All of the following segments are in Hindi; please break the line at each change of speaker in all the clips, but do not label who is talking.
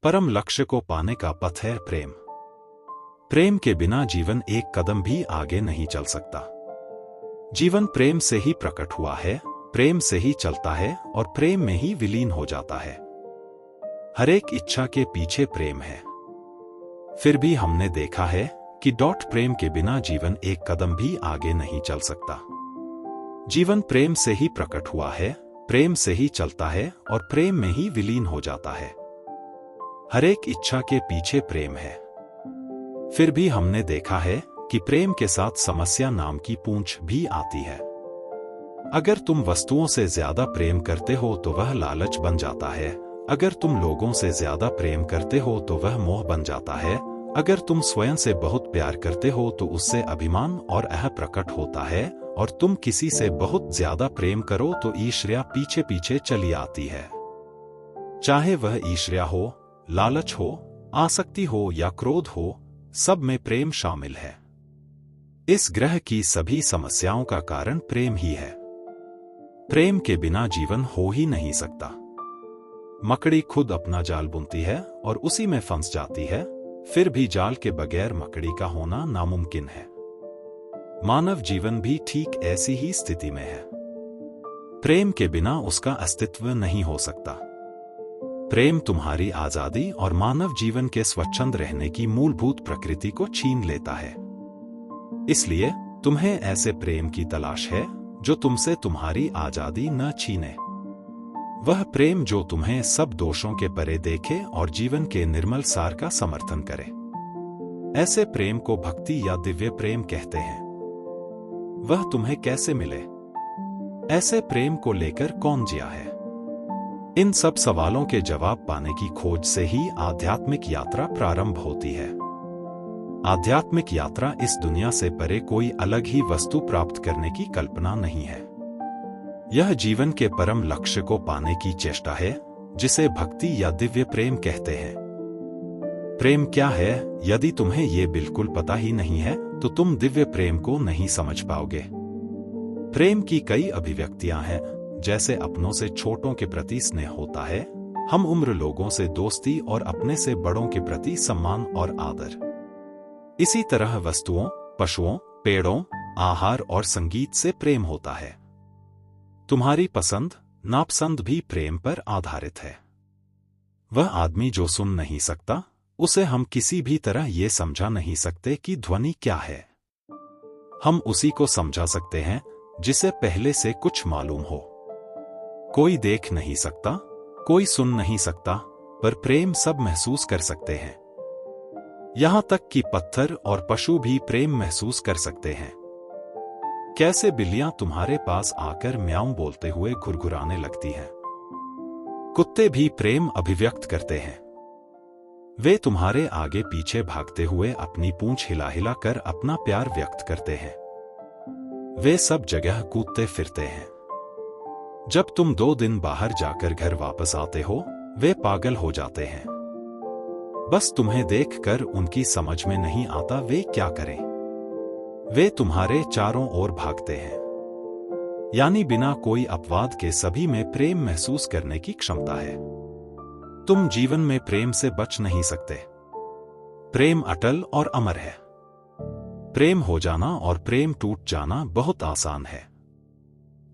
परम लक्ष्य को पाने का पथ है प्रेम। प्रेम के बिना जीवन एक कदम भी आगे नहीं चल सकता। जीवन प्रेम से ही प्रकट हुआ है, प्रेम से ही चलता है और प्रेम में ही विलीन हो जाता है। हर एक इच्छा के पीछे प्रेम है। फिर भी हमने देखा है कि प्रेम के बिना जीवन एक कदम भी आगे नहीं चल सकता। जीवन प्रेम से ही प्रकट हुआ है, प्रेम से ही चलता है और प्रेम में ही विलीन हो जाता है। हर एक इच्छा के पीछे प्रेम है। फिर भी हमने देखा है कि प्रेम के साथ समस्या नाम की पूंछ भी आती है। अगर तुम वस्तुओं से ज्यादा प्रेम करते हो तो वह लालच बन जाता है। अगर तुम लोगों से ज्यादा प्रेम करते हो तो वह मोह बन जाता है। अगर तुम स्वयं से बहुत प्यार करते हो तो उससे अभिमान और अह प्रकट होता है। और तुम किसी से बहुत ज्यादा प्रेम करो तो ईर्ष्या पीछे पीछे चली आती है। चाहे वह ईर्ष्या हो, लालच हो, आसक्ति हो या क्रोध हो, सब में प्रेम शामिल है। इस ग्रह की सभी समस्याओं का कारण प्रेम ही है। प्रेम के बिना जीवन हो ही नहीं सकता। मकड़ी खुद अपना जाल बुनती है और उसी में फंस जाती है, फिर भी जाल के बगैर मकड़ी का होना नामुमकिन है। मानव जीवन भी ठीक ऐसी ही स्थिति में है। प्रेम के बिना उसका अस्तित्व नहीं हो सकता। प्रेम तुम्हारी आजादी और मानव जीवन के स्वच्छंद रहने की मूलभूत प्रकृति को छीन लेता है। इसलिए तुम्हें ऐसे प्रेम की तलाश है जो तुमसे तुम्हारी आजादी न छीने। वह प्रेम जो तुम्हें सब दोषों के परे देखे और जीवन के निर्मल सार का समर्थन करे। ऐसे प्रेम को भक्ति या दिव्य प्रेम कहते हैं। वह तुम्हें कैसे मिले? ऐसे प्रेम को लेकर कौन जिया है? इन सब सवालों के जवाब पाने की खोज से ही आध्यात्मिक यात्रा प्रारंभ होती है। आध्यात्मिक यात्रा इस दुनिया से परे कोई अलग ही वस्तु प्राप्त करने की कल्पना नहीं है। यह जीवन के परम लक्ष्य को पाने की चेष्टा है, जिसे भक्ति या दिव्य प्रेम कहते हैं। प्रेम क्या है? यदि तुम्हें ये बिल्कुल पता ही नहीं है तो तुम दिव्य प्रेम को नहीं समझ पाओगे। प्रेम की कई अभिव्यक्तियां हैं, जैसे अपनों से छोटों के प्रति स्नेह होता है, हम उम्र लोगों से दोस्ती और अपने से बड़ों के प्रति सम्मान और आदर। इसी तरह वस्तुओं, पशुओं, पेड़ों, आहार और संगीत से प्रेम होता है। तुम्हारी पसंद, नापसंद भी प्रेम पर आधारित है। वह आदमी जो सुन नहीं सकता, उसे हम किसी भी तरह ये समझा नहीं सकते कि ध्वनि क्या है। हम उसी को समझा सकते हैं जिसे पहले से कुछ मालूम हो। कोई देख नहीं सकता, कोई सुन नहीं सकता, पर प्रेम सब महसूस कर सकते हैं। यहां तक कि पत्थर और पशु भी प्रेम महसूस कर सकते हैं। कैसे बिल्लियां तुम्हारे पास आकर म्याऊं बोलते हुए घुरघुराने लगती हैं। कुत्ते भी प्रेम अभिव्यक्त करते हैं। वे तुम्हारे आगे पीछे भागते हुए अपनी पूंछ हिला हिला कर अपना प्यार व्यक्त करते हैं। वे सब जगह कूदते फिरते हैं। जब तुम 2 दिन बाहर जाकर घर वापस आते हो, वे पागल हो जाते हैं। बस तुम्हें देखकर उनकी समझ में नहीं आता वे क्या करें। वे तुम्हारे चारों ओर भागते हैं। यानी बिना कोई अपवाद के सभी में प्रेम महसूस करने की क्षमता है। तुम जीवन में प्रेम से बच नहीं सकते। प्रेम अटल और अमर है। प्रेम हो जाना और प्रेम टूट जाना बहुत आसान है।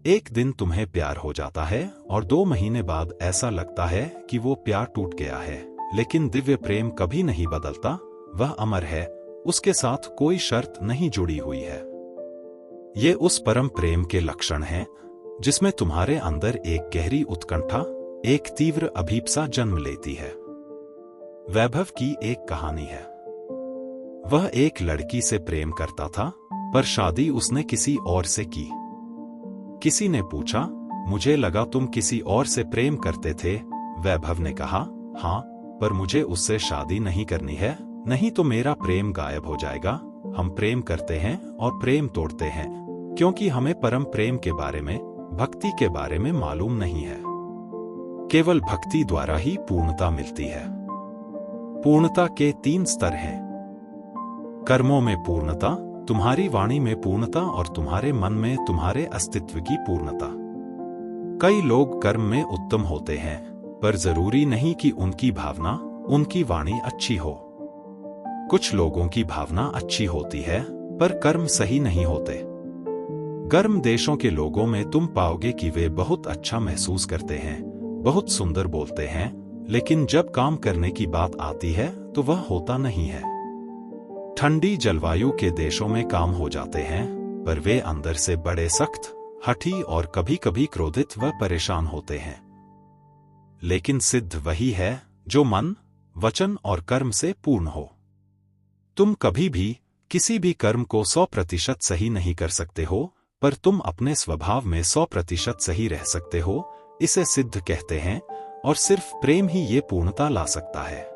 एक दिन तुम्हें प्यार हो जाता है और 2 महीने बाद ऐसा लगता है कि वो प्यार टूट गया है, लेकिन दिव्य प्रेम कभी नहीं बदलता। वह अमर है, उसके साथ कोई शर्त नहीं जुड़ी हुई है। ये उस परम प्रेम के लक्षण हैं जिसमें तुम्हारे अंदर एक गहरी उत्कंठा, एक तीव्र अभीप्सा जन्म लेती है। वैभव की एक कहानी है। वह एक लड़की से प्रेम करता था, पर शादी उसने किसी और से की। किसी ने पूछा, मुझे लगा तुम किसी और से प्रेम करते थे। वैभव ने कहा, हाँ, पर मुझे उससे शादी नहीं करनी है, नहीं तो मेरा प्रेम गायब हो जाएगा। हम प्रेम करते हैं और प्रेम तोड़ते हैं, क्योंकि हमें परम प्रेम के बारे में, भक्ति के बारे में मालूम नहीं है। केवल भक्ति द्वारा ही पूर्णता मिलती है। पूर्णता के 3 स्तर हैं। कर्मों में पूर्णता, तुम्हारी वाणी में पूर्णता और तुम्हारे मन में तुम्हारे अस्तित्व की पूर्णता। कई लोग कर्म में उत्तम होते हैं, पर जरूरी नहीं कि उनकी भावना, उनकी वाणी अच्छी हो। कुछ लोगों की भावना अच्छी होती है पर कर्म सही नहीं होते। गर्म देशों के लोगों में तुम पाओगे कि वे बहुत अच्छा महसूस करते हैं, बहुत सुंदर बोलते हैं, लेकिन जब काम करने की बात आती है तो वह होता नहीं है। ठंडी जलवायु के देशों में काम हो जाते हैं पर वे अंदर से बड़े सख्त, हठी और कभी कभी क्रोधित व परेशान होते हैं। लेकिन सिद्ध वही है जो मन, वचन और कर्म से पूर्ण हो। तुम कभी भी किसी भी कर्म को 100% सही नहीं कर सकते हो, पर तुम अपने स्वभाव में 100% सही रह सकते हो। इसे सिद्ध कहते हैं और सिर्फ प्रेम ही ये पूर्णता ला सकता है।